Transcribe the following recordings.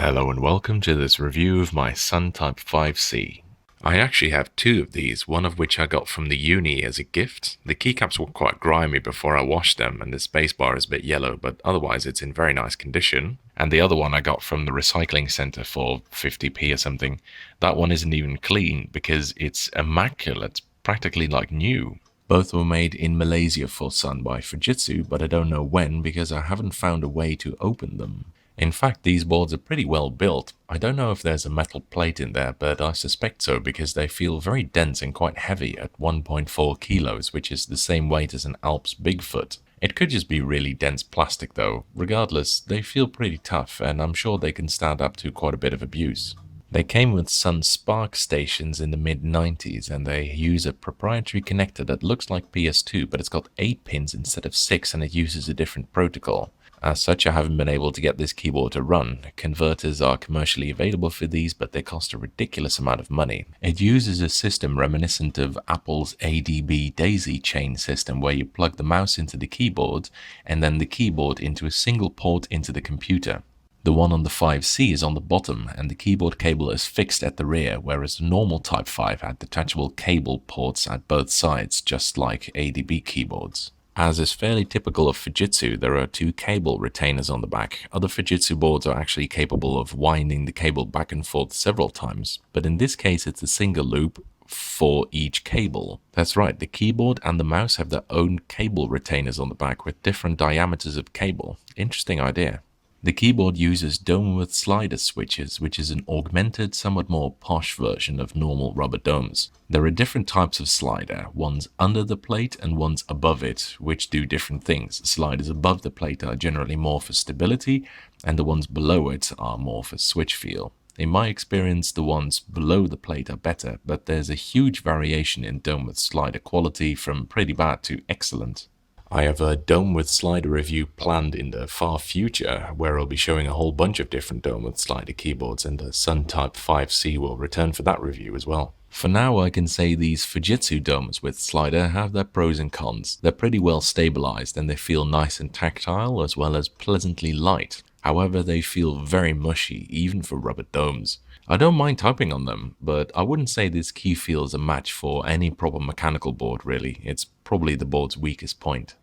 Hello and welcome to this review of my Sun Type 5C. I actually have two of these, one of which I got from the uni as a gift. The keycaps were quite grimy before I washed them and the spacebar is a bit yellow, but otherwise it's in very nice condition. And the other one I got from the recycling center for 50p or something. That one isn't even clean because it's immaculate, practically like new. Both were made in Malaysia for Sun by Fujitsu, but I don't know when because I haven't found a way to open them. In fact, these boards are pretty well built. I don't know if there's a metal plate in there, but I suspect so because they feel very dense and quite heavy at 1.4 kilos, which is the same weight as an Alps Bigfoot. It could just be really dense plastic though. Regardless, they feel pretty tough and I'm sure they can stand up to quite a bit of abuse. They came with Sun Spark stations in the mid-90s and they use a proprietary connector that looks like PS2, but it's got 8 pins instead of 6 and it uses a different protocol. As such, I haven't been able to get this keyboard to run. Converters are commercially available for these, but they cost a ridiculous amount of money. It uses a system reminiscent of Apple's ADB daisy chain system, where you plug the mouse into the keyboard and then the keyboard into a single port into the computer. The one on the 5C is on the bottom and the keyboard cable is fixed at the rear, whereas the normal Type 5 had detachable cable ports at both sides, just like ADB keyboards. As is fairly typical of Fujitsu, there are 2 cable retainers on the back. Other Fujitsu boards are actually capable of winding the cable back and forth several times, but in this case it's a single loop for each cable. That's right, the keyboard and the mouse have their own cable retainers on the back with different diameters of cable. Interesting idea. The keyboard uses dome-width slider switches, which is an augmented, somewhat more posh version of normal rubber domes. There are different types of slider, ones under the plate and ones above it, which do different things. Sliders above the plate are generally more for stability, and the ones below it are more for switch feel. In my experience, the ones below the plate are better, but there's a huge variation in dome-width slider quality from pretty bad to excellent. I have a dome-width slider review planned in the far future, where I'll be showing a whole bunch of different dome-width slider keyboards, and the Sun Type 5C will return for that review as well. For now, I can say these Fujitsu domes-width slider have their pros and cons. They're pretty well stabilized and they feel nice and tactile as well as pleasantly light. However, they feel very mushy, even for rubber domes. I don't mind typing on them, but I wouldn't say this key feels a match for any proper mechanical board really. It's probably the board's weakest point.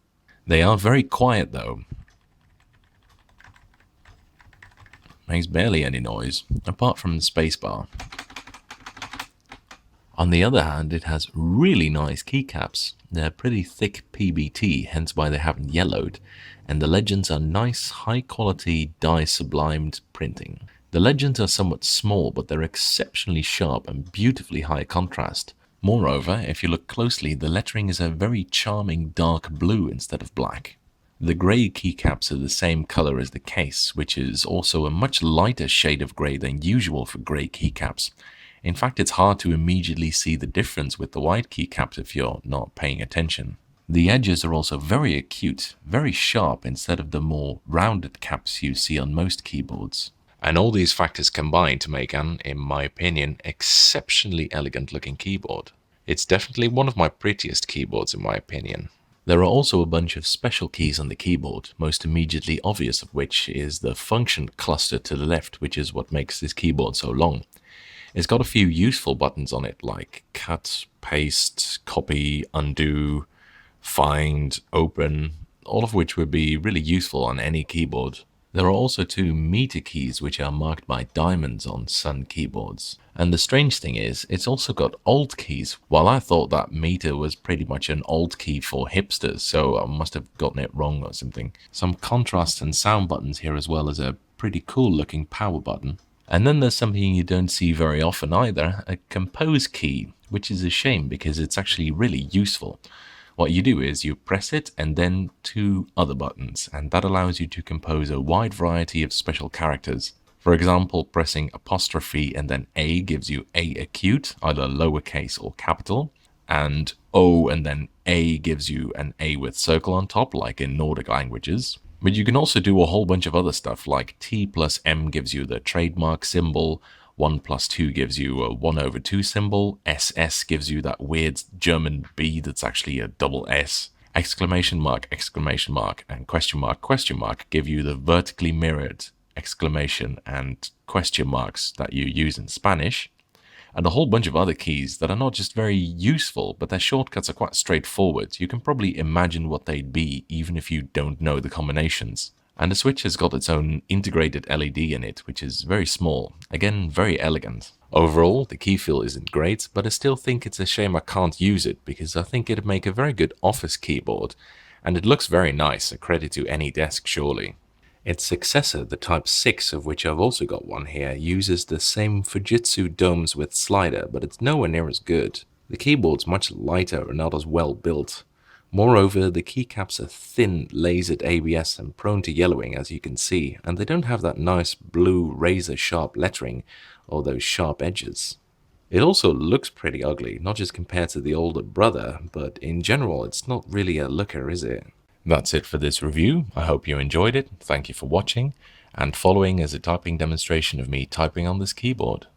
They are very quiet though. Makes barely any noise, apart from the spacebar. On the other hand, it has really nice keycaps. They're pretty thick PBT, hence why they haven't yellowed, and the legends are nice, high quality dye sublimed printing. The legends are somewhat small, but they're exceptionally sharp and beautifully high contrast. Moreover, if you look closely, the lettering is a very charming dark blue instead of black. The grey keycaps are the same color as the case, which is also a much lighter shade of grey than usual for grey keycaps. In fact, it's hard to immediately see the difference with the white keycaps if you're not paying attention. The edges are also very acute, very sharp instead of the more rounded caps you see on most keyboards. And all these factors combine to make an, in my opinion, exceptionally elegant looking keyboard. It's definitely one of my prettiest keyboards in my opinion. There are also a bunch of special keys on the keyboard, most immediately obvious of which is the function cluster to the left, which is what makes this keyboard so long. It's got a few useful buttons on it like cut, paste, copy, undo, find, open, all of which would be really useful on any keyboard. There are also 2 meter keys which are marked by diamonds on Sun keyboards. And the strange thing is, it's also got alt keys, while I thought that meter was pretty much an alt key for hipsters, so I must have gotten it wrong or something. Some contrast and sound buttons here as well as a pretty cool looking power button. And then there's something you don't see very often either, a compose key, which is a shame because it's actually really useful. What you do is you press it and then 2 other buttons, and that allows you to compose a wide variety of special characters. For example, pressing apostrophe and then A gives you A acute, either lowercase or capital, and O and then A gives you an A with circle on top, like in Nordic languages. But you can also do a whole bunch of other stuff, like T plus M gives you the trademark symbol, 1 plus 2 gives you a 1/2 symbol, SS gives you that weird German B that's actually a double S, exclamation mark, and question mark give you the vertically mirrored exclamation and question marks that you use in Spanish, and a whole bunch of other keys that are not just very useful, but their shortcuts are quite straightforward. You can probably imagine what they'd be even if you don't know the combinations. And the Switch has got its own integrated LED in it, which is very small. Again, very elegant. Overall, the key feel isn't great, but I still think it's a shame I can't use it, because I think it'd make a very good office keyboard, and it looks very nice, a credit to AnyDesk surely. Its successor, the Type 6, of which I've also got one here, uses the same Fujitsu domes with slider, but it's nowhere near as good. The keyboard's much lighter and not as well built. Moreover, the keycaps are thin, lasered ABS and prone to yellowing, as you can see, and they don't have that nice blue razor-sharp lettering or those sharp edges. It also looks pretty ugly, not just compared to the older brother, but in general it's not really a looker, is it? That's it for this review. I hope you enjoyed it. Thank you for watching, and following is a typing demonstration of me typing on this keyboard.